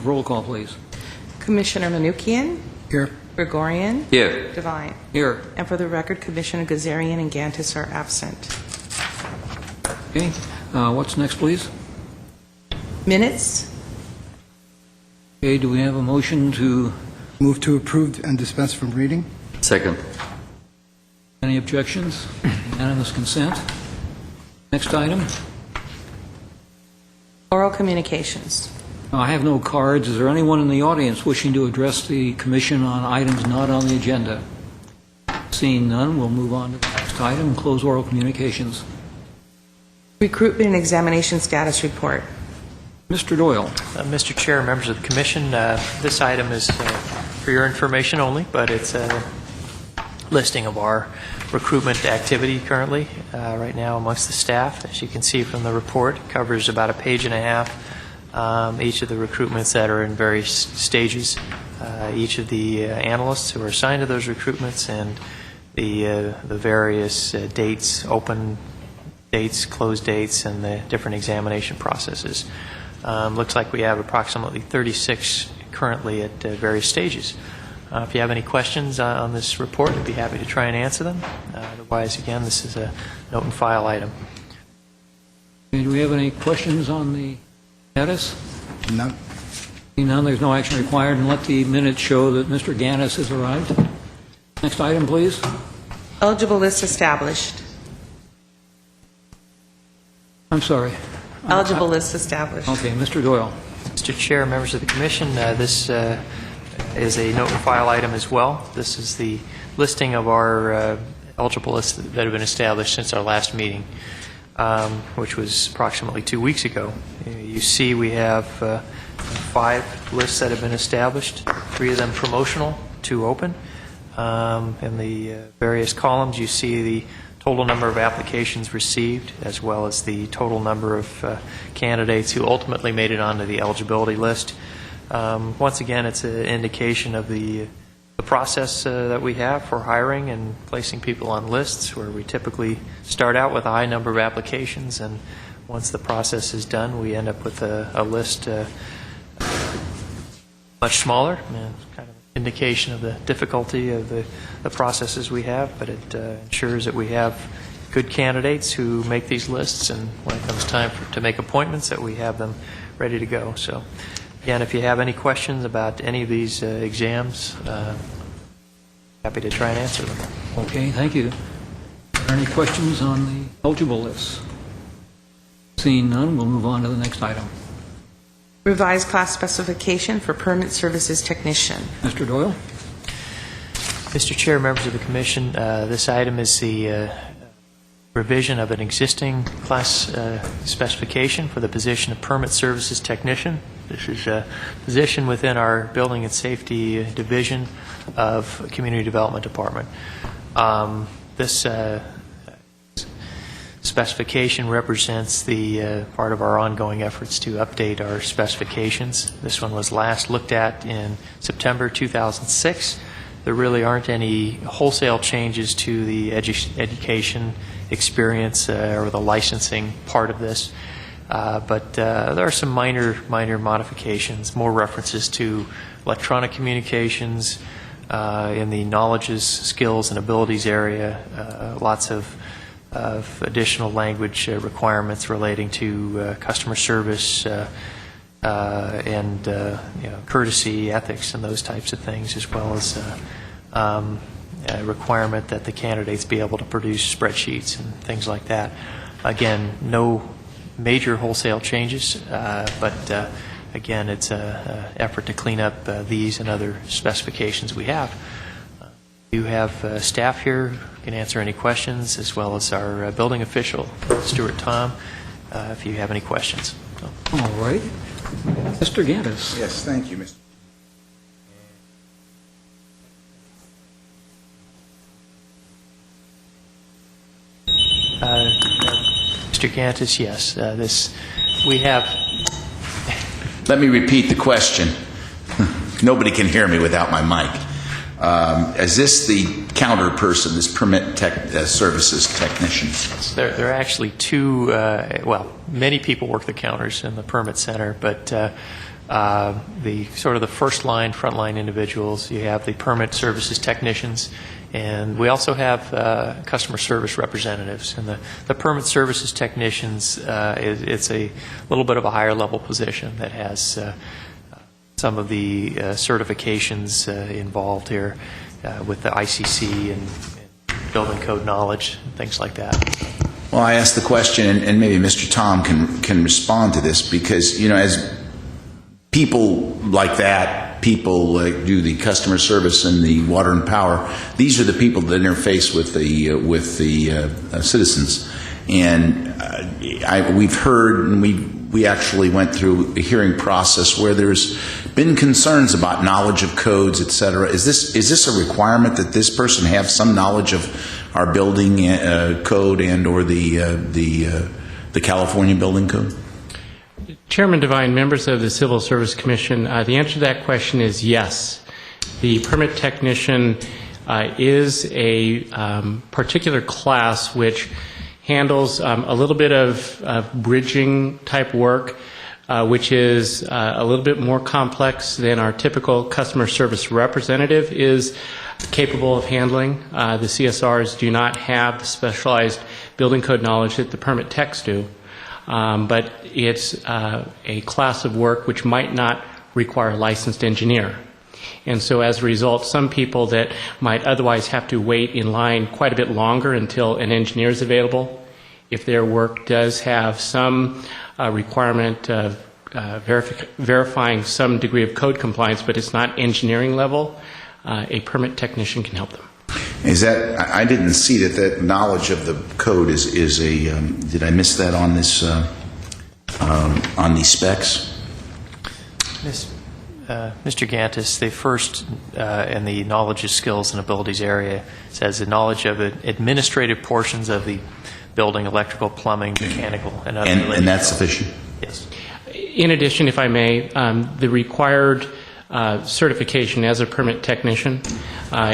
Roll call, please. Commissioner Manukian, Here. Gregorian, Here. Devine. Here. And for the record, Commissioner Gazarian and Gantis are absent. Okay. What's next, please? Minutes. Okay. Do we have a motion to Move to approve and dispense from reading. Second. any objections? Unanimous consent. Next item. Oral communications. I have no cards. Is there anyone in the audience wishing to address the commission on items not on the agenda? Seeing none, we'll move on to the next item and close oral communications. Recruitment and examination status report. Mr. Doyle. Mr. Chair, members of the Commission, this item is for your information only, but it's a listing of our recruitment activity currently right now amongst the staff. As you can see from the report, it covers about a page and a half, each of the recruitments that are in various stages, each of the analysts who are assigned to those recruitments, and the various dates, open dates, closed dates, and the different examination processes. Looks like we have approximately 36 currently at various stages. If you have any questions on this report, I'd be happy to try and answer them. Otherwise, again, this is a note and file item. Okay, do we have any questions on the status? No. Seeing none, there's no action required, and let the minutes show that Mr. Gannis has arrived. Next item, please. Eligible list established. I'm sorry. Eligible list established. Okay, Mr. Doyle. Mr. Chair, members of the Commission, this is a note and file item as well. This is the listing of our eligible lists that have been established since our last meeting, which was approximately 2 weeks ago. You see we have 5 lists that have been established, 3 of them promotional, 2 open. In the various columns, you see the total number of applications received, as well as the total number of candidates who ultimately made it onto the eligibility list. Once again, it's an indication of the process that we have for hiring and placing people on lists, where we typically start out with a high number of applications, and once the process is done, we end up with a list much smaller. It's kind of an indication of the difficulty of the processes we have, but it ensures that we have good candidates who make these lists, and when it comes time to make appointments, that we have them ready to go. So, again, if you have any questions about any of these exams, happy to try and answer them. Okay, thank you. Are there any questions on the eligible list? Seeing none, we'll move on to the next item. Revised class specification for permit services technician. Mr. Doyle? Mr. Chair, members of the Commission, this item is the revision of an existing class specification for the position of permit services technician. This is a position within our Building and Safety Division of Community Development Department. This specification represents the part of our ongoing efforts to update our specifications. This one was last looked at in September 2006. There really aren't any wholesale changes to the education experience or the licensing part of this, but there are some minor modifications, more references to electronic communications in the knowledges, skills, and abilities area, lots of additional language requirements relating to customer service and courtesy, ethics, and those types of things, as well as a requirement that the candidates be able to produce spreadsheets and things like that. Again, no major wholesale changes, but again, it's an effort to clean up these and other specifications we have. We have staff here who can answer any questions, as well as our building official, Stuart Tom, if you have any questions. All right. Mr. Gannis. Yes, thank you, Mr. Mr. Gantis, yes. We have. Let me repeat the question. Nobody can hear me without my mic. Is this the counter person, this permit services technician? There are actually 2, well, many people work the counters in the permit center, but the sort of the frontline individuals. You have the permit services technicians, and we also have customer service representatives. And the permit services technicians, it's a little bit of a higher level position that has some of the certifications involved here with the ICC and building code knowledge and things like that. Well, I asked the question, and maybe Mr. Tom can respond to this, because, you know, as people like that, people like do the customer service and the water and power, these are the people that interface with the citizens. And we've heard, and we actually went through a hearing process where there's been concerns about knowledge of codes, et cetera. Is this a requirement that this person have some knowledge of our building code and or the California building code? Chairman Devine, members of the Civil Service Commission, the answer to that question is yes. The permit technician is a particular class which handles a little bit of bridging type work, which is a little bit more complex than our typical customer service representative is capable of handling. The CSRs do not have the specialized building code knowledge that the permit techs do, but it's a class of work which might not require a licensed engineer. And so as a result, some people that might otherwise have to wait in line quite a bit longer until an engineer is available, if their work does have some requirement of verifying some degree of code compliance, but it's not engineering level, a permit technician can help them. Is that, I didn't see that knowledge of the code is a, did I miss that on this, on these specs? Mr. Gantis, the first in the knowledge of skills and abilities area says the knowledge of administrative portions of the building, electrical, plumbing, mechanical, and other related. And that's sufficient? Yes. In addition, if I may, the required certification as a permit technician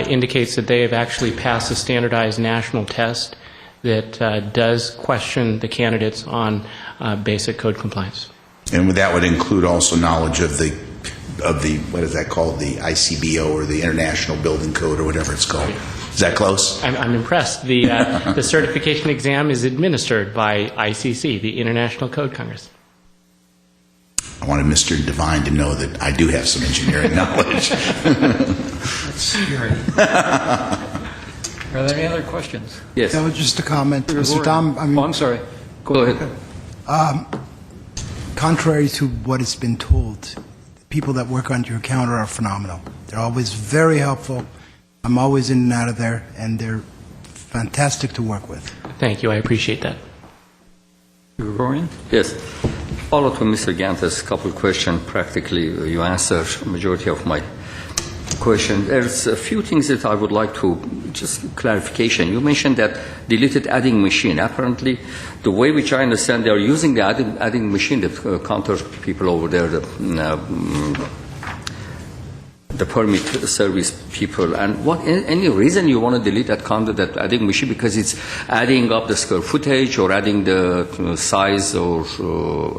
indicates that they have actually passed a standardized national test that does question the candidates on basic code compliance. And that would include also knowledge of the what is that called, the ICBO or the International Building Code or whatever it's called. Is that close? I'm impressed. The certification exam is administered by ICC, the International Code Congress. I wanted Mr. Devine to know that I do have some engineering knowledge. That's scary. Are there any other questions? Yes. That was just a comment. Mr. Tom, I mean, Oh, I'm sorry. Go ahead. contrary to what has been told, the people that work on your counter are phenomenal. They're always very helpful. I'm always in and out of there, and they're fantastic to work with. Thank you. I appreciate that. Gregorian? Yes. Follow to Mr. Gantis, couple of questions. Practically, you answered majority of my question. There's a few things that I would like to just clarification. You mentioned that deleted adding machine. Apparently, the way which I understand, they are using the adding machine, the counter people over there, the permit service people. And what any reason you want to delete that counter, that adding machine, because it's adding up the square footage or adding the size, or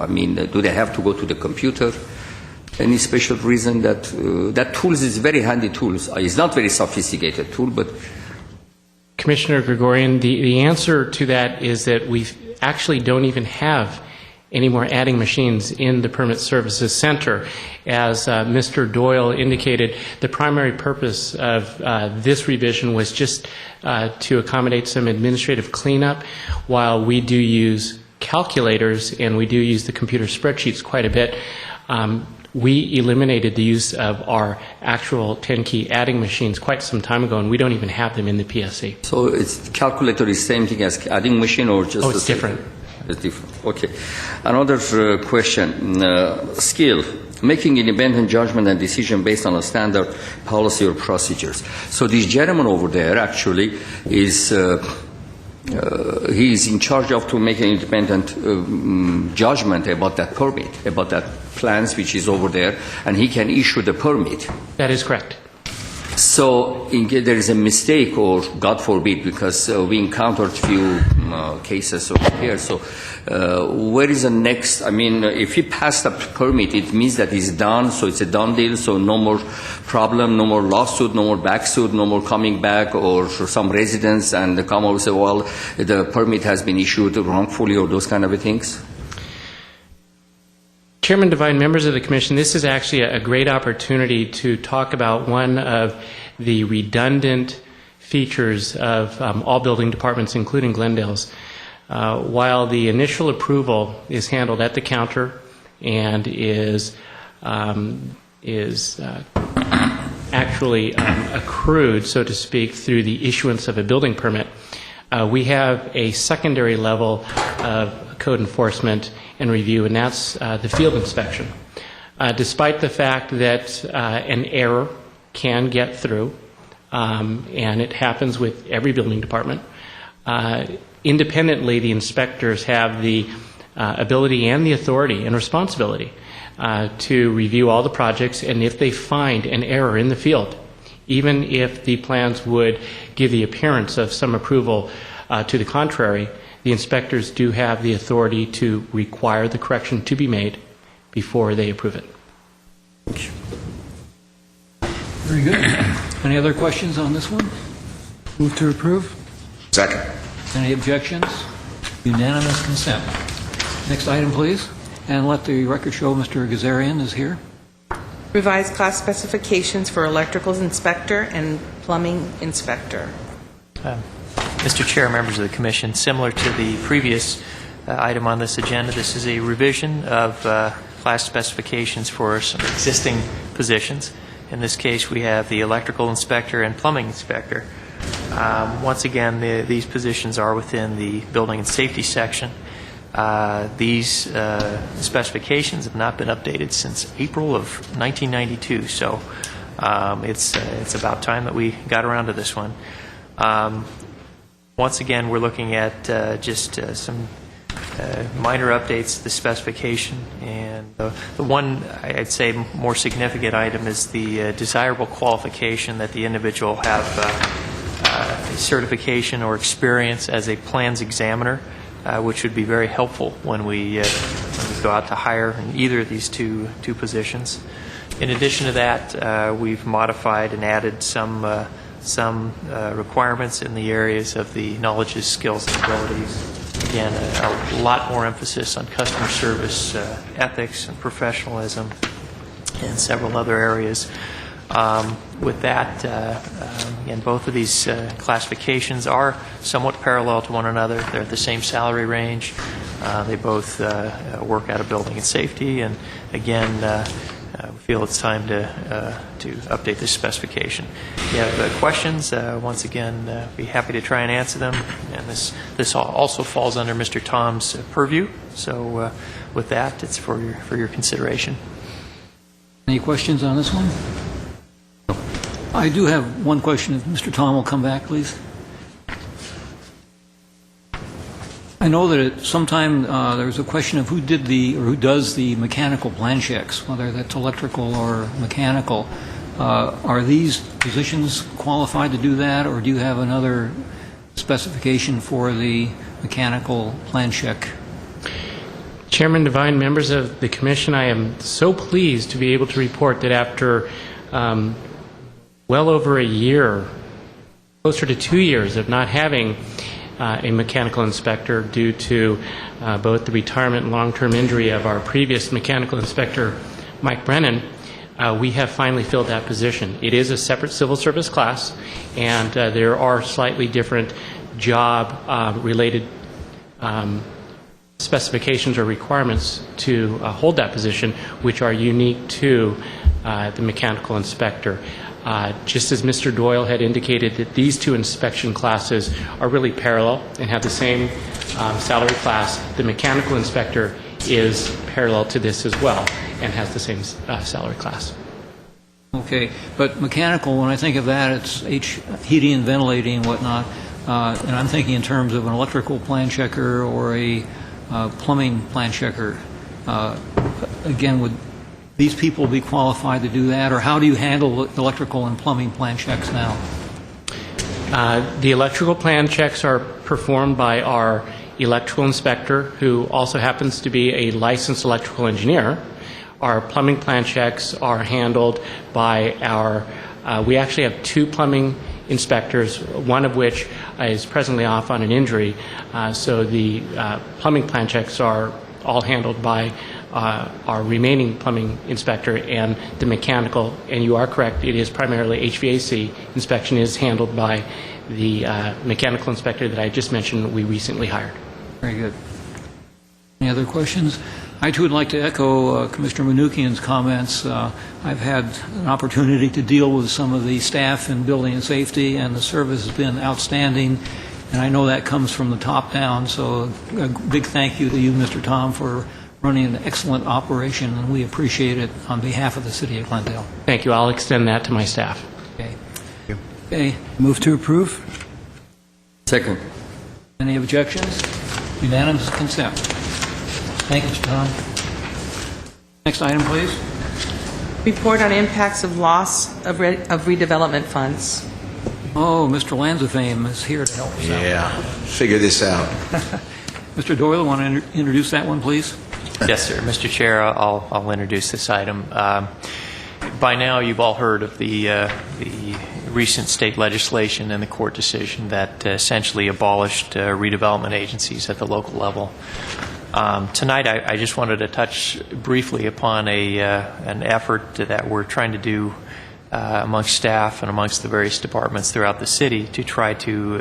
I mean, do they have to go to the computer? Any special reason that that tools is very handy tools? It's not very sophisticated tool, but Commissioner Gregorian, the answer to that is that we actually don't even have any more adding machines in the Permit Services Center. As Mr. Doyle indicated, the primary purpose of this revision was just to accommodate some administrative cleanup, while we do use calculators and we do use the computer spreadsheets quite a bit. We eliminated the use of our actual 10-key adding machines quite some time ago, and we don't even have them in the PSC. so it's calculator is same thing as adding machine, or just? Oh, it's different. It's different. Okay. Another question. Skill. Making independent judgment and decision based on a standard policy or procedures. So this gentleman over there actually is he is in charge of to make an independent judgment about that permit, about that plans which is over there, and he can issue the permit. That is correct. So in case there is a mistake, or God forbid, because we encountered few cases over here, so where is the next? I mean, if he passed the permit, it means that it's done, so it's a done deal, so no more problem, no more lawsuit, no more backsuit, no more coming back, or some residents and they come over and say, well, the permit has been issued wrongfully, or those kind of things? Chairman Devine, members of the Commission, this is actually a great opportunity to talk about one of the redundant features of all building departments, including Glendale's. While the initial approval is handled at the counter and is actually accrued, so to speak, through the issuance of a building permit, we have a secondary level of code enforcement and review, and that's the field inspection. Despite the fact that an error can get through, and it happens with every building department, independently the inspectors have the ability and the authority and responsibility to review all the projects, and if they find an error in the field, even if the plans would give the appearance of some approval to the contrary, the inspectors do have the authority to require the correction to be made before they approve it. Very good. Any other questions on this one? Move to approve? Second. Any objections? Unanimous consent. Next item, please. And let the record show Mr. Gazarian is here. Revised class specifications for electrical inspector and plumbing inspector. Mr. Chair, members of the Commission, similar to the previous item on this agenda, this is a revision of class specifications for some existing positions. In this case, we have the electrical inspector and plumbing inspector. Once again, these positions are within the building and safety section. These specifications have not been updated since April of 1992, so it's about time that we got around to this one. Once again, we're looking at just some minor updates to the specification, and the one I'd say more significant item is the desirable qualification that the individual have certification or experience as a plans examiner, which would be very helpful when we go out to hire in either of these two positions. In addition to that, we've modified and added some requirements in the areas of the knowledges, skills, and abilities. Again, a lot more emphasis on customer service, ethics, and professionalism, and several other areas. With that, and both of these classifications are somewhat parallel to one another. They're at the same salary range. They both work out of building and safety, and again, we feel it's time to update this specification. If you have questions, once again, be happy to try and answer them. And this also falls under Mr. Tom's purview. So with that, it's for your consideration. Any questions on this one? I do have one question. If Mr. Tom will come back, please. I know that sometime there's a question of who does the mechanical plan checks, whether that's electrical or mechanical. Are these positions qualified to do that, or do you have another specification for the mechanical plan check? Chairman Devine, members of the Commission, I am so pleased to be able to report that after well over a year, closer to 2 years of not having a mechanical inspector due to both the retirement and long-term injury of our previous mechanical inspector, Mike Brennan, we have finally filled that position. It is a separate civil service class, and there are slightly different job-related specifications or requirements to hold that position, which are unique to the mechanical inspector. Just as Mr. Doyle had indicated that these two inspection classes are really parallel and have the same salary class, the mechanical inspector is parallel to this as well and has the same salary class. Okay, but mechanical, when I think of that, it's heating and ventilating and whatnot, and I'm thinking in terms of an electrical plan checker or a plumbing plan checker. Again, would these people be qualified to do that, or how do you handle electrical and plumbing plan checks now? The electrical plan checks are performed by our electrical inspector, who also happens to be a licensed electrical engineer. Our plumbing plan checks are handled by we actually have 2 plumbing inspectors, one of which is presently off on an injury. So the plumbing plan checks are all handled by our remaining plumbing inspector, and the mechanical, and you are correct, it is primarily HVAC inspection is handled by the mechanical inspector that I just mentioned we recently hired. Very good. Any other questions? I too would like to echo Commissioner Manukian's comments. I've had an opportunity to deal with some of the staff in building and safety, and the service has been outstanding, and I know that comes from the top down, so a big thank you to you, Mr. Tom, for running an excellent operation, and we appreciate it on behalf of the City of Glendale. Thank you. I'll extend that to my staff. Okay. Okay. Move to approve? Second. Any objections? Unanimous consent. Thank you, Mr. Tom. Next item, please. Report on impacts of loss of redevelopment funds. Oh, Mr. Lanzafame is here to help us out. Yeah, figure this out. Mr. Doyle, want to introduce that one, please? Yes, sir. Mr. Chair, I'll introduce this item. By now, you've all heard of the recent state legislation and the court decision that essentially abolished redevelopment agencies at the local level. Tonight, I just wanted to touch briefly upon an effort that we're trying to do amongst staff and amongst the various departments throughout the city to try to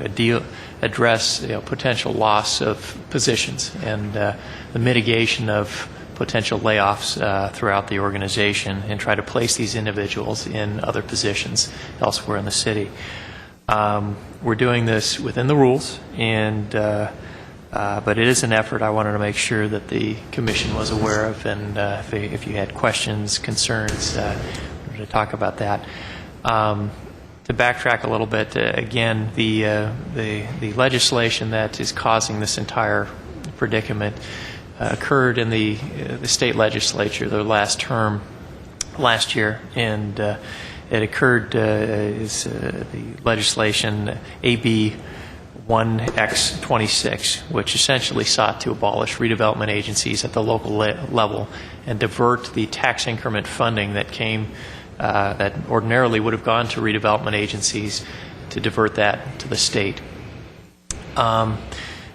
address potential loss of positions and the mitigation of potential layoffs throughout the organization, and try to place these individuals in other positions elsewhere in the city. We're doing this within the rules, and but it is an effort I wanted to make sure that the Commission was aware of, and if you had questions, concerns, to talk about that. To backtrack a little bit, again, the legislation that is causing this entire predicament occurred in the state legislature, their last term last year, and it occurred is the legislation AB 1X26, which essentially sought to abolish redevelopment agencies at the local level and divert the tax increment funding that came that ordinarily would have gone to redevelopment agencies, to divert that to the state.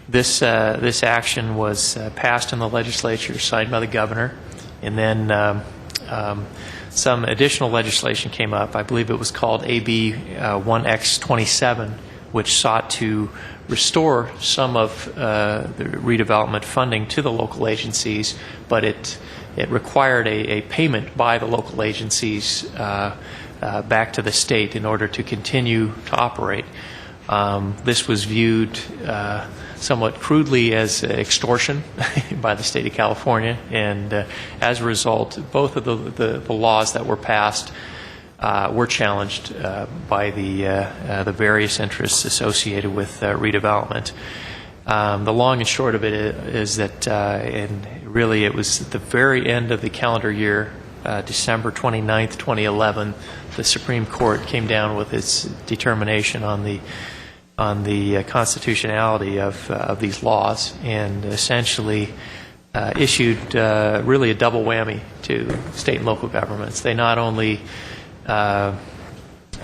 This action was passed in the legislature, signed by the governor, and then some additional legislation came up. I believe it was called AB 1X27, which sought to restore some of the redevelopment funding to the local agencies, but it required a payment by the local agencies back to the state in order to continue to operate. This was viewed somewhat crudely as extortion by the state of California, and as a result, both of the laws that were passed were challenged by the various interests associated with redevelopment. The long and short of it is that, and really it was at the very end of the calendar year, December 29th, 2011, the Supreme Court came down with its determination on the constitutionality of these laws, and essentially issued really a double whammy to state and local governments. They not only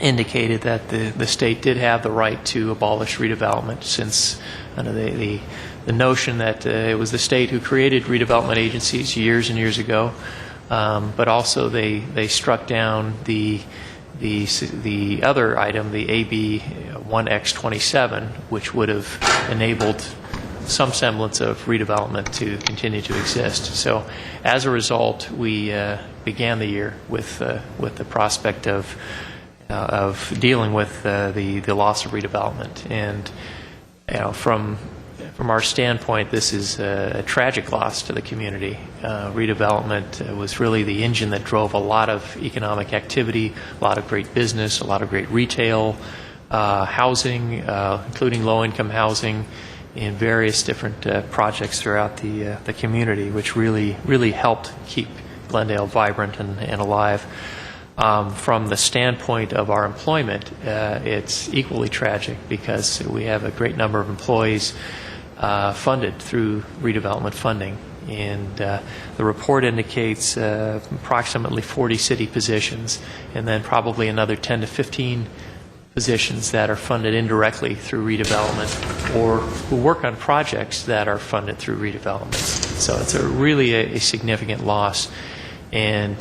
indicated that the state did have the right to abolish redevelopment, since the notion that it was the state who created redevelopment agencies years and years ago, but also they struck down the other item, the AB 1X27, which would have enabled some semblance of redevelopment to continue to exist. So as a result, we began the year with the prospect of dealing with the loss of redevelopment. And from our standpoint, this is a tragic loss to the community. Redevelopment was really the engine that drove a lot of economic activity, a lot of great business, a lot of great retail, housing, including low-income housing, in various different projects throughout the community, which really helped keep Glendale vibrant and alive. From the standpoint of our employment, it's equally tragic, because we have a great number of employees funded through redevelopment funding. And the report indicates approximately 40 city positions, and then probably another 10 to 15 positions that are funded indirectly through redevelopment, or who work on projects that are funded through redevelopment. So it's really a significant loss. And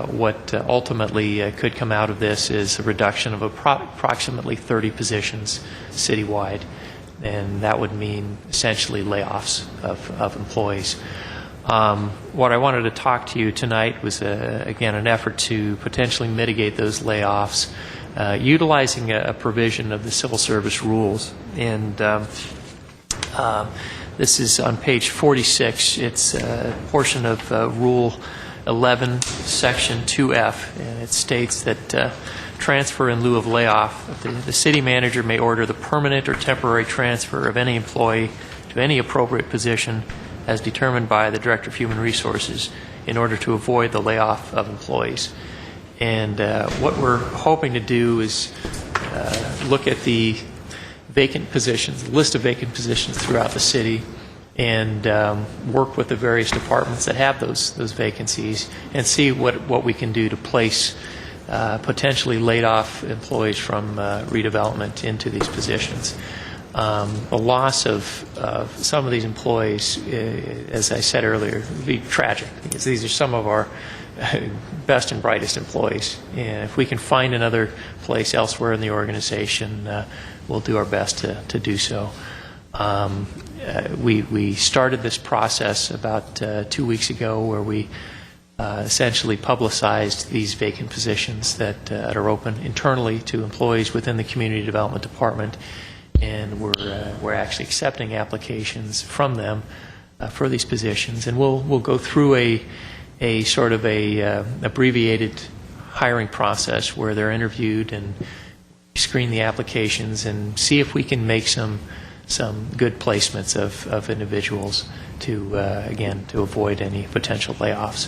what ultimately could come out of this is a reduction of approximately 30 positions citywide. And that would mean essentially layoffs of employees. What I wanted to talk to you tonight was, again, an effort to potentially mitigate those layoffs, utilizing a provision of the civil service rules. And this is on page 46. It's a portion of Rule 11, Section 2F, and it states that transfer in lieu of layoff, the city manager may order the permanent or temporary transfer of any employee to any appropriate position as determined by the Director of Human Resources in order to avoid the layoff of employees. And what we're hoping to do is look at the vacant positions, list of vacant positions throughout the city, and work with the various departments that have those vacancies and see what we can do to place potentially laid off employees from redevelopment into these positions. The loss of some of these employees, as I said earlier, would be tragic, because these are some of our best and brightest employees. And if we can find another place elsewhere in the organization, we'll do our best to do so. We started this process about 2 weeks ago, where we essentially publicized these vacant positions that are open internally to employees within the Community Development Department, and we're actually accepting applications from them for these positions. And we'll go through a sort of a abbreviated hiring process where they're interviewed and screen the applications and see if we can make some good placements of individuals to again, to avoid any potential layoffs.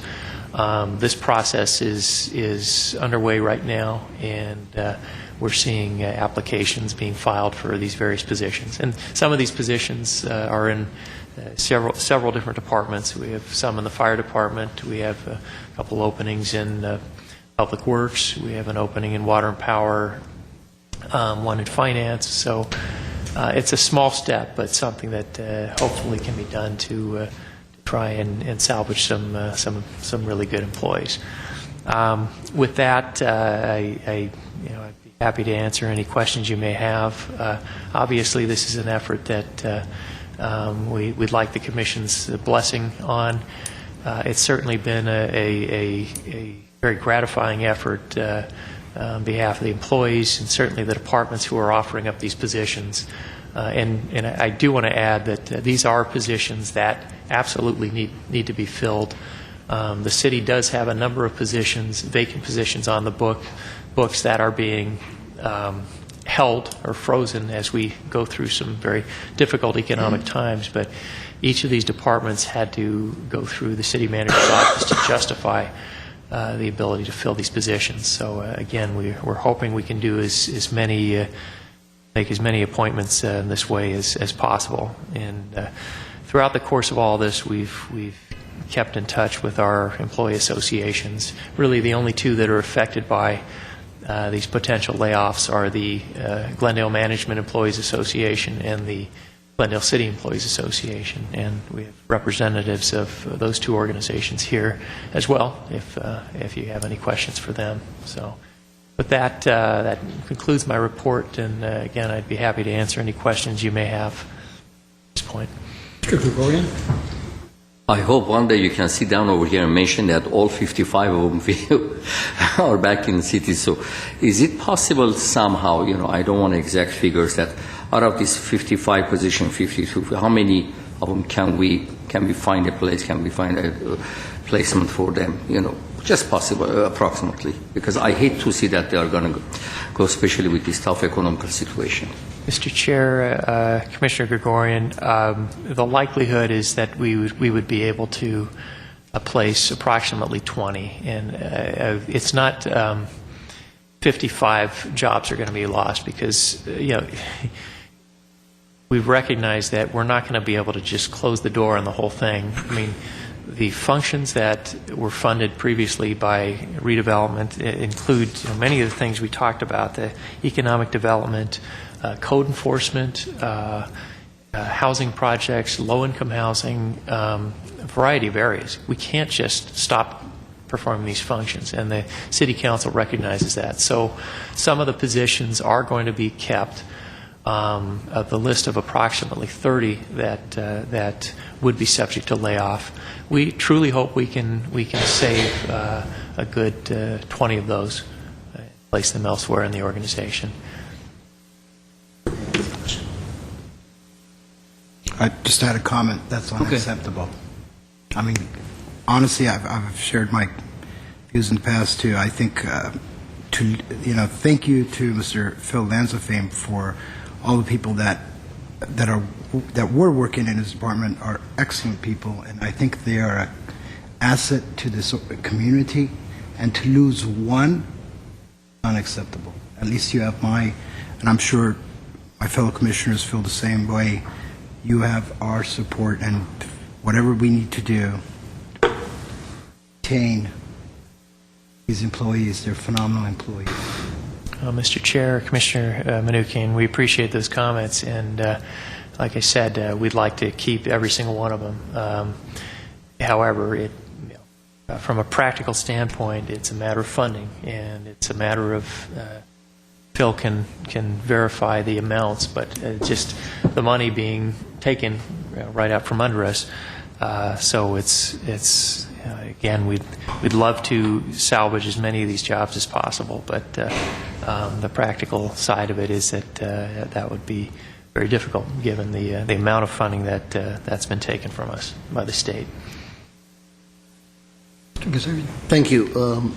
This process is underway right now, and we're seeing applications being filed for these various positions. And some of these positions are in several different departments. We have some in the fire department. We have a couple openings in public works. We have an opening in water and power, one in finance. So it's a small step, but something that hopefully can be done to try and salvage some really good employees. With that, I'd be happy to answer any questions you may have. Obviously, this is an effort that we'd like the Commission's blessing on. It's certainly been a very gratifying effort on behalf of the employees and certainly the departments who are offering up these positions. And I do want to add that these are positions that absolutely need to be filled. The city does have a number of positions, vacant positions on the books that are being held or frozen as we go through some very difficult economic times. But each of these departments had to go through the city manager's office to justify the ability to fill these positions. So again, we're hoping we can do make as many appointments in this way as possible. And throughout the course of all this, we've kept in touch with our employee associations. Really, the only two that are affected by these potential layoffs are the Glendale Management Employees Association and the Glendale City Employees Association, and we have representatives of those two organizations here as well, if you have any questions for them. So with that, that concludes my report, and again, I'd be happy to answer any questions you may have at this point. Mr. Gregorian? I hope one day you can sit down over here and mention that all 55 of them are back in the city. So is it possible somehow, I don't want exact figures, that out of this 55 position, 52, how many of them can we find a place, can we find a placement for them, just possible, approximately? Because I hate to see that they are going to go, especially with this tough economical situation. Mr. Chair, Commissioner Gregorian, the likelihood is that we would be able to place approximately 20, and it's not 55 jobs are going to be lost, because we've recognized that we're not going to be able to just close the door on the whole thing. I mean, the functions that were funded previously by redevelopment include many of the things we talked about: the economic development, code enforcement, housing projects, low-income housing, a variety of areas. We can't just stop performing these functions, and the City Council recognizes that. So some of the positions are going to be kept. Of the list of approximately 30 that would be subject to layoff, we truly hope we can save a good 20 of those, place them elsewhere in the organization. I just had a comment. That's unacceptable. I mean, honestly, I've shared my views in the past too. I think thank you to Mr. Phil Lanzafame for all the people that were working in his department are excellent people, and I think they are an asset to this community. And to lose one, unacceptable. At least you have and I'm sure my fellow commissioners feel the same way. You have our support, and whatever we need to do to retain these employees, they're phenomenal employees. Mr. Chair, Commissioner Manukian, we appreciate those comments, and like I said, we'd like to keep every single one of them. However, from a practical standpoint, it's a matter of funding, and it's a matter of Phil can verify the amounts, but just the money being taken right out from under us. So it's again, we'd love to salvage as many of these jobs as possible, but the practical side of it is that that would be very difficult given the amount of funding that's been taken from us by the state. Thank you.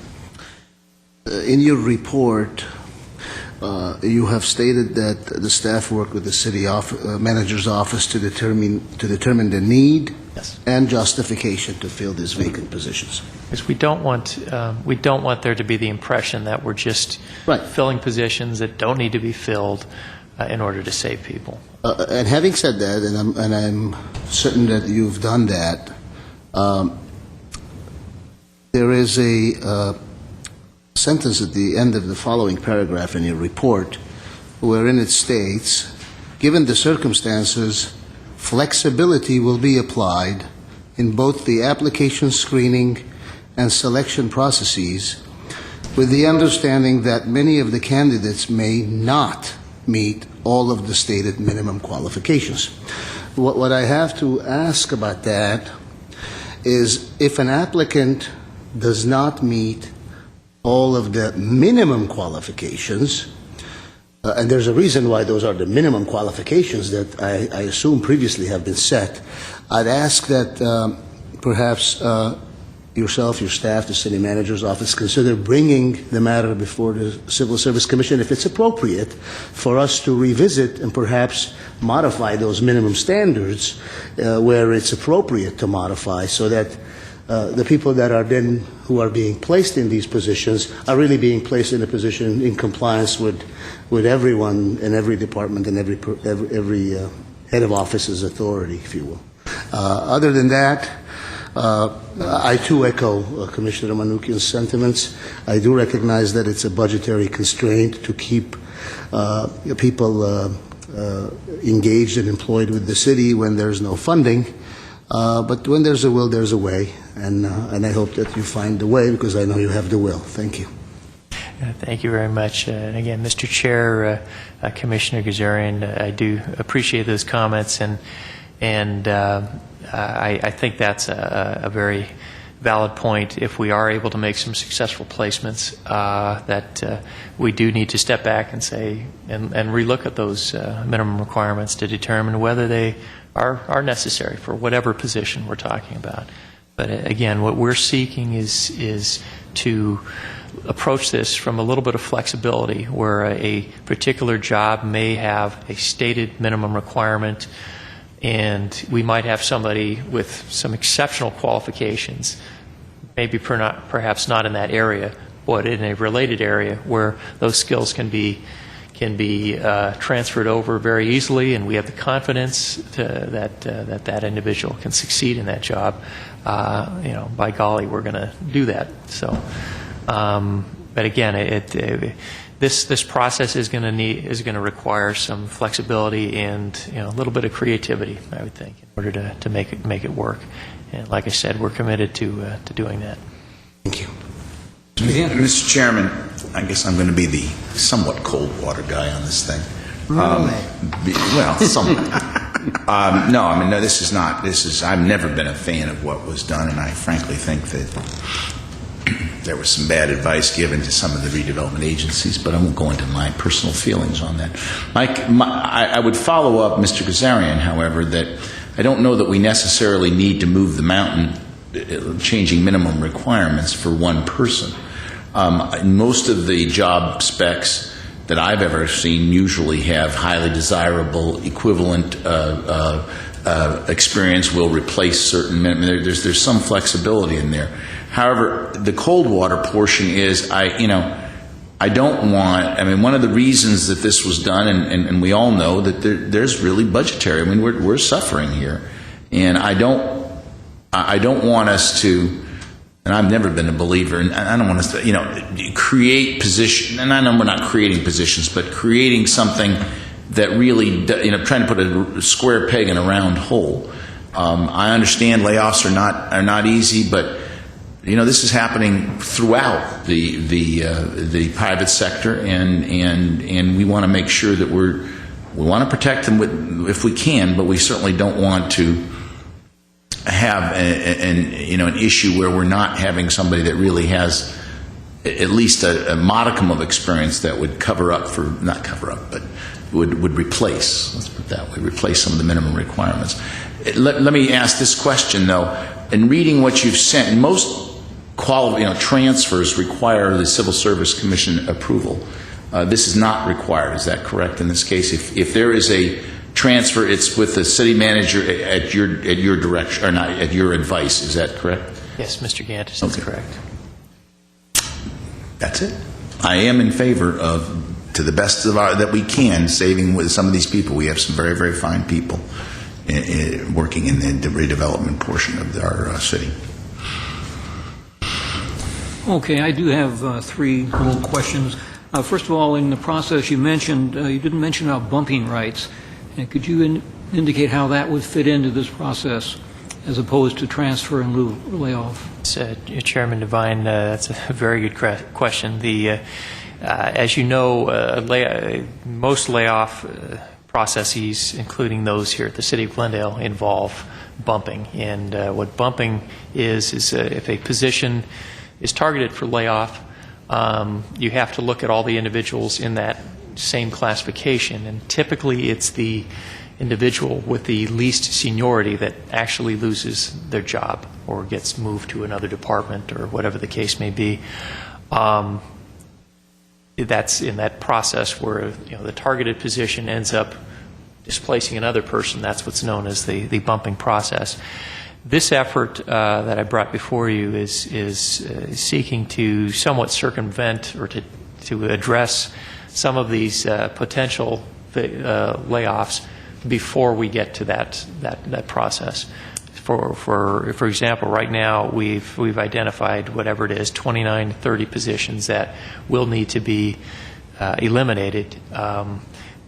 In your report, you have stated that the staff work with the city manager's office to determine the need and justification to fill these vacant positions. Because we don't want there to be the impression that we're just filling positions that don't need to be filled in order to save people. And having said that, and I'm certain that you've done that, there is a sentence at the end of the following paragraph in your report wherein it states, given the circumstances, flexibility will be applied in both the application screening and selection processes, with the understanding that many of the candidates may not meet all of the stated minimum qualifications. What I have to ask about that is, if an applicant does not meet all of the minimum qualifications, and there's a reason why those are the minimum qualifications that I assume previously have been set, I'd ask that perhaps yourself, your staff, the city manager's office consider bringing the matter before the Civil Service Commission, if it's appropriate, for us to revisit and perhaps modify those minimum standards where it's appropriate to modify, so that the people that are then who are being placed in these positions are really being placed in a position in compliance with everyone in every department and every head of office's authority, if you will. Other than that, I too echo Commissioner Manukian's sentiments. I do recognize that it's a budgetary constraint to keep people engaged and employed with the city when there's no funding. But when there's a will, there's a way, and I hope that you find the way, because I know you have the will. Thank you. Thank you very much. And again, Mr. Chair, Commissioner Gazarian, I do appreciate those comments, and I think that's a very valid point. If we are able to make some successful placements, that we do need to step back and say and relook at those minimum requirements to determine whether they are necessary for whatever position we're talking about. But again, what we're seeking is to approach this from a little bit of flexibility, where a particular job may have a stated minimum requirement, and we might have somebody with some exceptional qualifications, maybe perhaps not in that area, but in a related area where those skills can be can be transferred over very easily, and we have the confidence that individual can succeed in that job, by golly, we're going to do that. So, but again, this process is going to require some flexibility and a little bit of creativity, I would think, in order to make it work. And like I said, we're committed to doing that. Thank you. Mr. Chairman, I guess I'm going to be the somewhat cold water guy on this thing. Well, somewhat. No, this is not. I've never been a fan of what was done, and I frankly think that there was some bad advice given to some of the redevelopment agencies, but I won't go into my personal feelings on that. I would follow up, Mr. Kazarian, however, that I don't know that we necessarily need to move the mountain changing minimum requirements for one person. Most of the job specs that I've ever seen usually have highly desirable equivalent experience will replace certain minimum. There's some flexibility in there. However, the cold water portion is, I don't want, one of the reasons that this was done, and we all know that there's really budgetary, we're suffering here. And I don't want us to, and I've never been a believer, and I don't want us to, create position, and I know we're not creating positions, but creating something that really, trying to put a square peg in a round hole. I understand layoffs are not easy, but this is happening throughout the private sector, and we want to make sure that we want to protect them if we can, but we certainly don't want to have an issue where we're not having somebody that really has at least a modicum of experience that would but would replace, let's put it that way, replace some of the minimum requirements. Let me ask this question, though. In reading what you've sent, most transfers require the Civil Service Commission approval. This is not required. Is that correct in this case? If there is a transfer, it's with the city manager at your direction, or not at your advice. Is that correct? Yes, Mr. Gantis, that's correct. That's it. I am in favor of, to the best of that we can, saving with some of these people. We have some very, very fine people working in the redevelopment portion of our city. Okay, I do have three little questions. First of all, in the process you mentioned, you didn't mention about bumping rights. And could you indicate how that would fit into this process as opposed to transfer in lieu of layoff? Chairman Devine, that's a very good question. As you know, most layoff processes, including those here at the City of Glendale, involve bumping. And what bumping is if a position is targeted for layoff, you have to look at all the individuals in that same classification, and typically it's the individual with the least seniority that actually loses their job or gets moved to another department or whatever the case may be. That's in that process where the targeted position ends up displacing another person. That's what's known as the bumping process. This effort that I brought before you is seeking to somewhat circumvent or to address some of these potential layoffs before we get to that process. For example, right now we've identified whatever it is, 29, 30 positions that will need to be eliminated.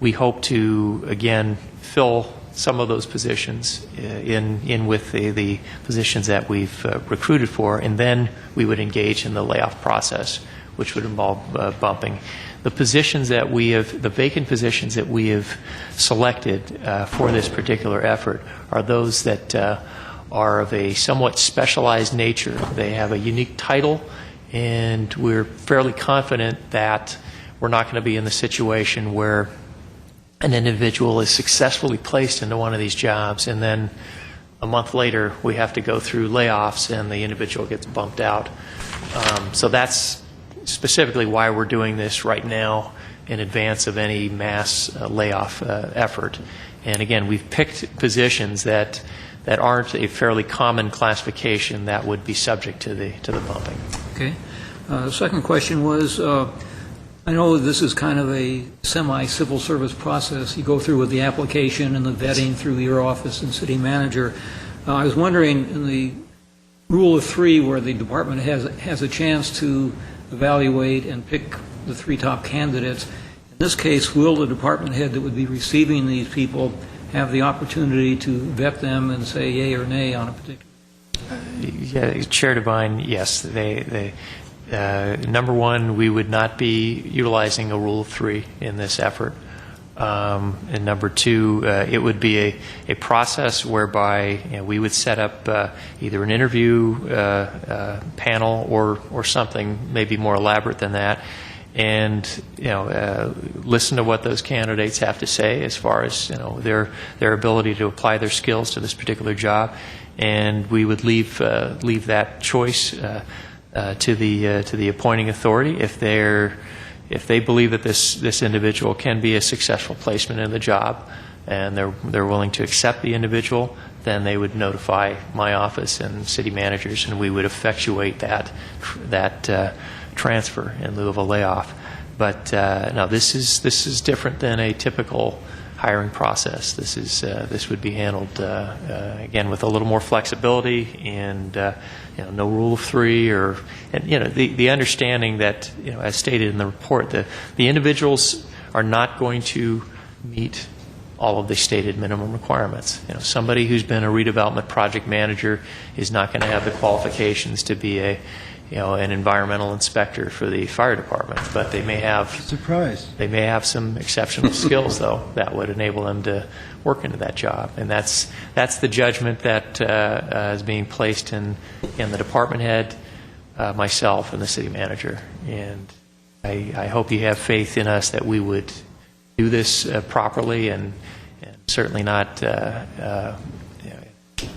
We hope to again fill some of those positions in with the positions that we've recruited for, and then we would engage in the layoff process, which would involve bumping. The vacant positions that we have selected for this particular effort are those that are of a somewhat specialized nature. They have a unique title, and we're fairly confident that we're not going to be in the situation where an individual is successfully placed into one of these jobs, and then a month later we have to go through layoffs and the individual gets bumped out. So that's specifically why we're doing this right now in advance of any mass layoff effort. And again, we've picked positions that aren't a fairly common classification that would be subject to the bumping. Okay. The second question was, I know this is kind of a semi-civil service process. You go through with the application and the vetting through your office and city manager. I was wondering, in the rule of three, where the department has a chance to evaluate and pick the three top candidates, in this case, will the department head that would be receiving these people have the opportunity to vet them and say yay or nay on a particular? Yeah, Chair Devine, yes. Number one, we would not be utilizing a rule of three in this effort. And number two, it would be a process whereby we would set up either an interview panel or something maybe more elaborate than that, and listen to what those candidates have to say as far as their ability to apply their skills to this particular job, and we would leave that choice to the appointing authority. If they believe that this individual can be a successful placement in the job, and they're willing to accept the individual, then they would notify my office and city managers, and we would effectuate that transfer in lieu of a layoff. But no, this is different than a typical hiring process. This would be handled again with a little more flexibility and no rule of three, the understanding that as stated in the report, the individuals are not going to meet all of the stated minimum requirements. Somebody who's been a redevelopment project manager is not going to have the qualifications to be an environmental inspector for the fire department, but they may have some exceptional skills though that would enable them to work into that job, and that's the judgment that is being placed in the department head, myself, and the city manager. And I hope you have faith in us that we would do this properly and certainly not a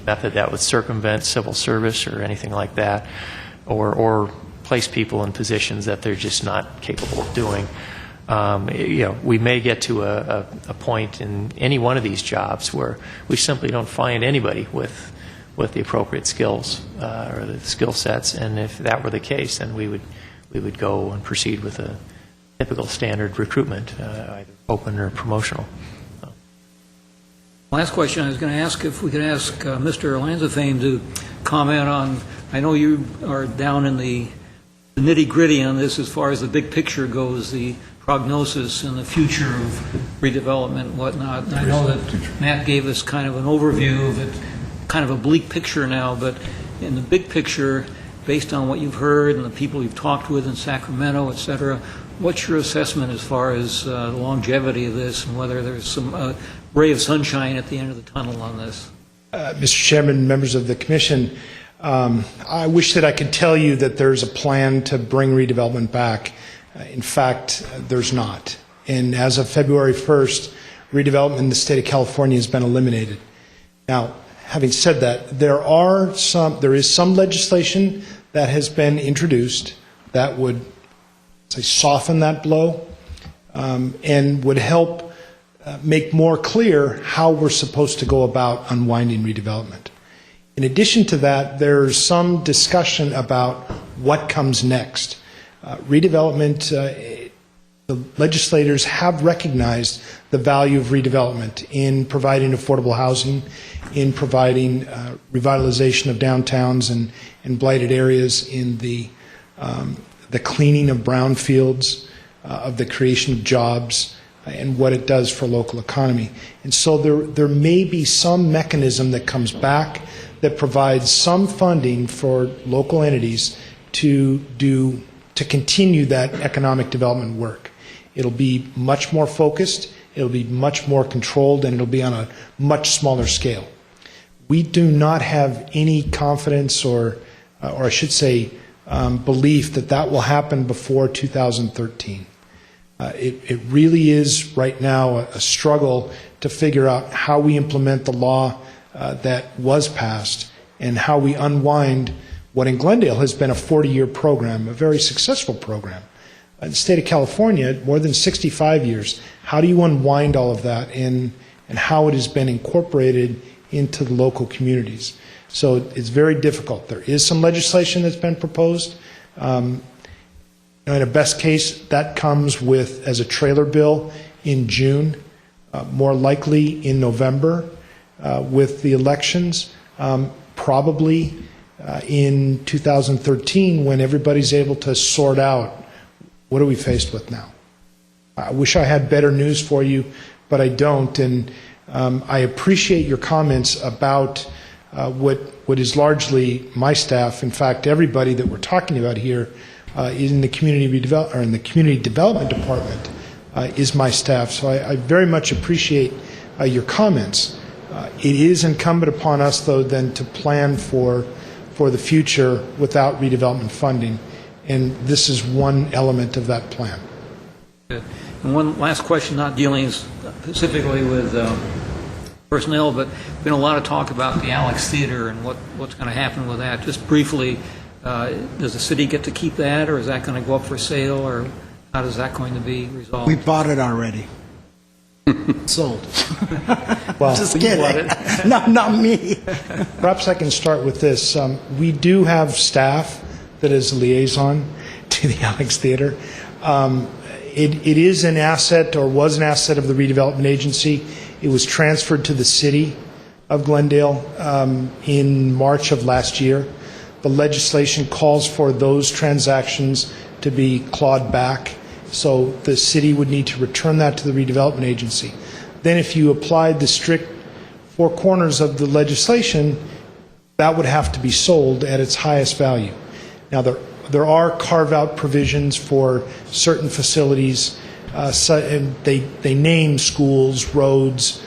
method that would circumvent civil service or anything like that, or place people in positions that they're just not capable of doing. We may get to a point in any one of these jobs where we simply don't find anybody with the appropriate skills or the skill sets, and if that were the case, then we would go and proceed with a typical standard recruitment, either open or promotional. Last question I was going to ask, if we could ask Mr. Lanzafame to comment on, I know you are down in the nitty-gritty on this as far as the big picture goes, the prognosis and the future of redevelopment and whatnot. And I know that Matt gave us kind of an overview of it, kind of a bleak picture now, but in the big picture, based on what you've heard and the people you've talked with in Sacramento, et cetera, what's your assessment as far as the longevity of this and whether there's some ray of sunshine at the end of the tunnel on this? Mr. Chairman, members of the Commission, I wish that I could tell you that there's a plan to bring redevelopment back. In fact, there's not. And as of February 1st, redevelopment in the state of California has been eliminated. Now, having said that, there is some legislation that has been introduced that would, say, soften that blow and would help make more clear how we're supposed to go about unwinding redevelopment. In addition to that, there's some discussion about what comes next. Redevelopment, the legislators have recognized the value of redevelopment in providing affordable housing, in providing revitalization of downtowns and blighted areas, in the cleaning of brownfields, of the creation of jobs, and what it does for local economy. And so there may be some mechanism that comes back that provides some funding for local entities to continue that economic development work. It'll be much more focused, it'll be much more controlled, and it'll be on a much smaller scale. We do not have any confidence or I should say belief that will happen before 2013. It really is right now a struggle to figure out how we implement the law that was passed and how we unwind what in Glendale has been a 40-year program, a very successful program. In the state of California, more than 65 years. How do you unwind all of that and how it has been incorporated into the local communities? So it's very difficult. There is some legislation that's been proposed. Now, in a best case, that comes with as a trailer bill in June, more likely in November with the elections, probably in 2013 when everybody's able to sort out what are we faced with now. I wish I had better news for you, but I don't, and I appreciate your comments about what is largely my staff. In fact, everybody that we're talking about here in the community development department is my staff. So I very much appreciate your comments. It is incumbent upon us, though, then to plan for the future without redevelopment funding, and this is one element of that plan. Good. And one last question, not dealing specifically with personnel, but been a lot of talk about the Alex Theater and what's going to happen with that. Just briefly, does the city get to keep that, or is that going to go up for sale, or how is that going to be resolved? We bought it already. Sold. Well, Just kidding. No, not me. perhaps I can start with this. We do have staff that is a liaison to the Alex Theater. It is an asset, or was an asset, of the redevelopment agency. It was transferred to the city of Glendale in March of last year. The legislation calls for those transactions to be clawed back, so the city would need to return that to the redevelopment agency. Then if you applied the strict four corners of the legislation, that would have to be sold at its highest value. Now, there are carve-out provisions for certain facilities, and they name schools, roads,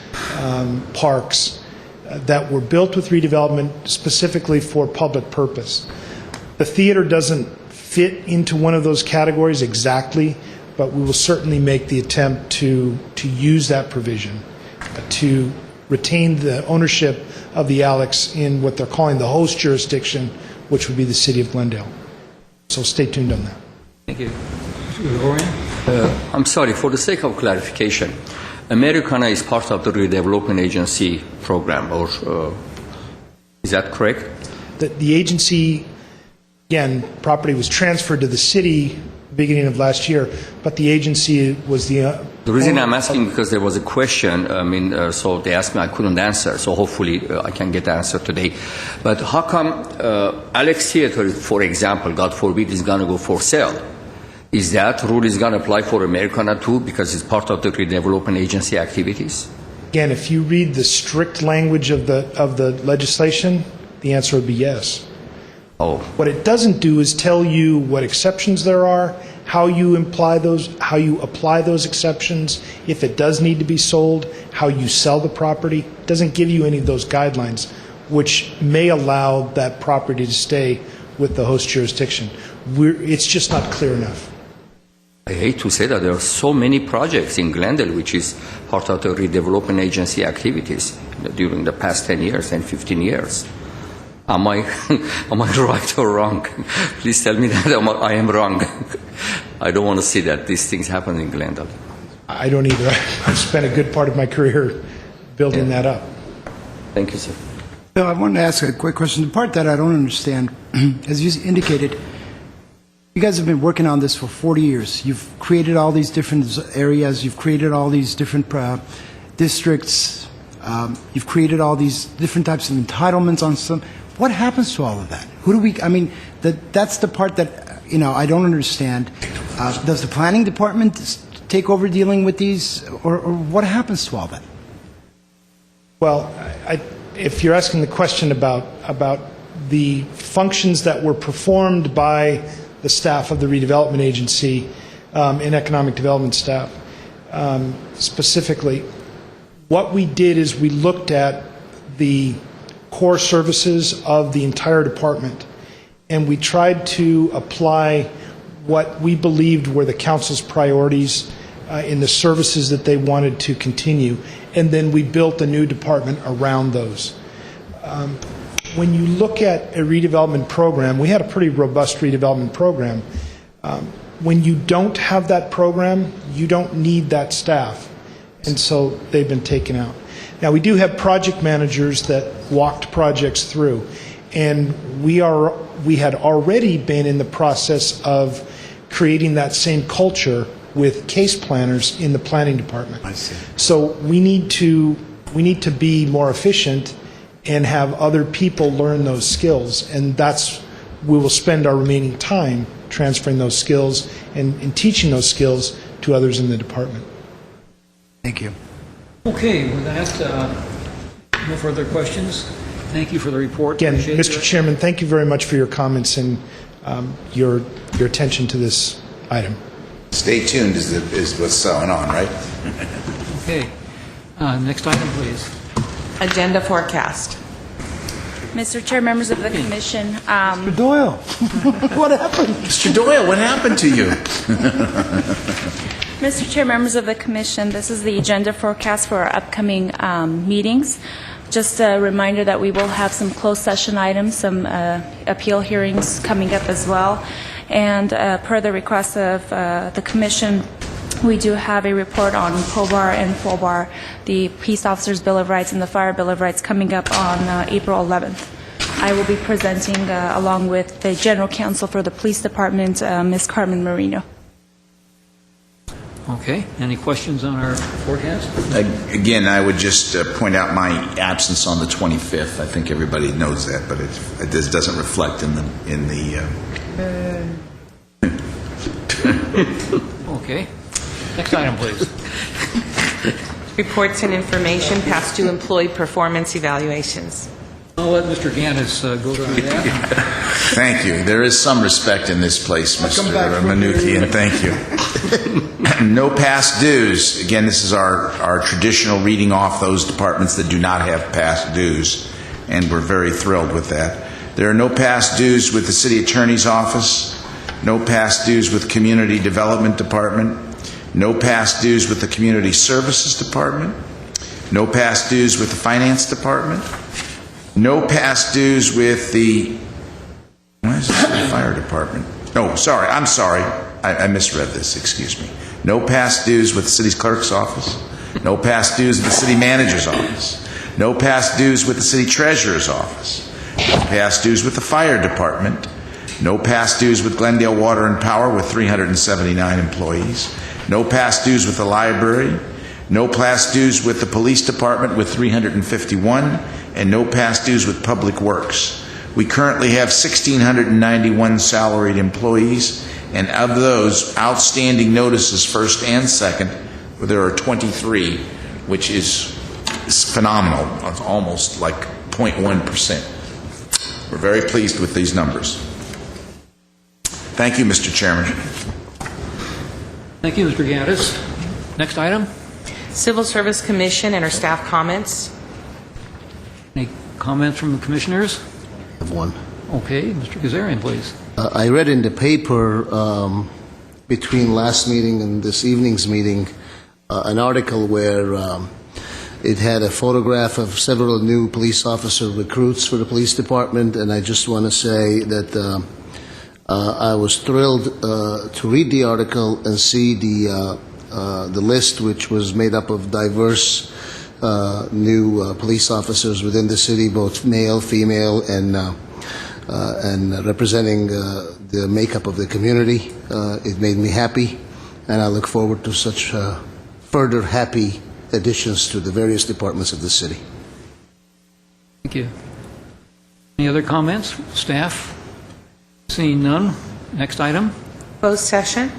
parks that were built with redevelopment specifically for public purpose. The theater doesn't fit into one of those categories exactly, but we will certainly make the attempt to use that provision to retain the ownership of the Alex in what they're calling the host jurisdiction, which would be the city of Glendale. So stay tuned on that. Thank you. Mr. Gregorian? I'm sorry, for the sake of clarification, Americana is part of the redevelopment agency program, or is that correct? The agency, again, property was transferred to the city beginning of last year, but the agency was the reason I'm asking, because there was a question, so they asked me, I couldn't answer, so hopefully I can get the answer today. But how come Alex Theater, for example, God forbid, is going to go for sale? Is that rule is going to apply for Americana too, because it's part of the redevelopment agency activities? Again, if you read the strict language of the legislation, the answer would be yes. Oh. What it doesn't do is tell you what exceptions there are, how you apply those exceptions, if it does need to be sold, how you sell the property. It doesn't give you any of those guidelines, which may allow that property to stay with the host jurisdiction. It's just not clear enough. I hate to say that there are so many projects in Glendale which is part of the redevelopment agency activities during the past 10 years and 15 years. Am I right or wrong? Please tell me that I am wrong. I don't want to see that these things happen in Glendale. I don't either. I've spent a good part of my career building that up. Thank you, sir. Bill, I wanted to ask a quick question. The part that I don't understand, as you indicated, you guys have been working on this for 40 years. You've created all these different areas. You've created all these different districts. You've created all these different types of entitlements on some. What happens to all of that? That's the part that, I don't understand. Does the planning department take over dealing with these, or what happens to all that? Well, if you're asking the question about the functions that were performed by the staff of the redevelopment agency and economic development staff, specifically, what we did is we looked at the core services of the entire department, and we tried to apply what we believed were the council's priorities in the services that they wanted to continue, and then we built a new department around those. When you look at a redevelopment program, we had a pretty robust redevelopment program. When you don't have that program, you don't need that staff, and so they've been taken out. Now, we do have project managers that walked projects through, and we had already been in the process of creating that same culture with case planners in the planning department. I see. So we need to be more efficient and have other people learn those skills, and we will spend our remaining time transferring those skills and teaching those skills to others in the department. Thank you. Okay, with that, no further questions. Thank you for the report. Again, Appreciate Mr. it. Chairman, thank you very much for your comments and your attention to this item. Stay tuned is what's going on, right? Okay. Next item, please. Agenda forecast. Mr. Chair, members of the Commission, Doyle, what happened? Mr. Doyle, what happened to you? Mr. Chair, members of the Commission, this is the agenda forecast for our upcoming meetings. Just a reminder that we will have some closed session items, some appeal hearings coming up as well. And per the request of the Commission, we do have a report on POBAR and FOBAR, the Peace Officers Bill of Rights and the Fire Bill of Rights, coming up on April 11th. I will be presenting along with the General Counsel for the Police Department, Ms. Carmen Marino. Okay. Any questions on our forecast? Again, I would just point out my absence on the 25th. I think everybody knows that, but it doesn't reflect in the. Okay. Next item, please. Reports and information, past due employee performance evaluations. I'll let Mr. Gaddis go through that. Thank you. There is some respect in this place, Mr. Manoukian. Thank you. No past dues. Again, this is our traditional reading off those departments that do not have past dues, and we're very thrilled with that. There are no past dues with the City Attorney's Office, no past dues with Community Development Department, no past dues with the Community Services Department, no past dues with the Finance Department, no past dues with the Fire Department. No, sorry, I'm sorry. I misread this, excuse me. No past dues with the City's Clerk's Office, no past dues with the City Manager's Office, no past dues with the City Treasurer's Office, no past dues with the Fire Department, no past dues with Glendale Water and Power with 379 employees, no past dues with the library, no past dues with the Police Department with 351, and no past dues with Public Works. We currently have 1,691 salaried employees, and of those, outstanding notices first and second, there are 23, which is phenomenal. It's almost like 0.1%. We're very pleased with these numbers. Thank you, Mr. Chairman. Thank you, Mr. Gaddis. Next item. Civil Service Commission and our staff comments. Any comments from the commissioners? I have one. Okay, Mr. Kazarian, please. I read in the paper between last meeting and this evening's meeting an article where it had a photograph of several new police officer recruits for the police department, and I just want to say that I was thrilled to read the article and see the list, which was made up of diverse new police officers within the city, both male, female, and representing the makeup of the community. It made me happy, and I look forward to such further happy additions to the various departments of the city. Thank you. Any other comments? Staff? Seeing none. Next item. Closed session.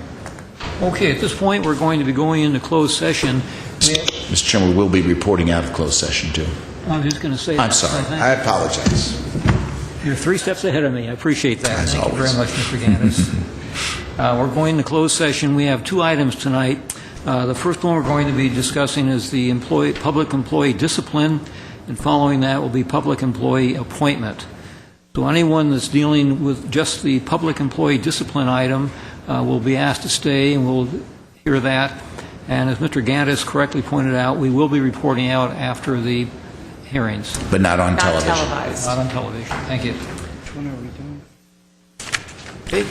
Okay, at this point, we're going to be going into closed session. Mr. Chairman, we will be reporting out of closed session, too. I was just going to say I'm that. sorry. Thank I apologize. you. You're 3 steps ahead of me. I appreciate that. As Thank you very always. much, Mr. Gaddis. We're going to closed session. We have 2 items tonight. The first one we're going to be discussing is the public employee discipline, and following that will be public employee appointment. So anyone that's dealing with just the public employee discipline item will be asked to stay, and we'll hear that. And as Mr. Gaddis correctly pointed out, we will be reporting out after the hearings. But not on Not television. televised. Not on television. Thank you. Which one are we doing? Okay.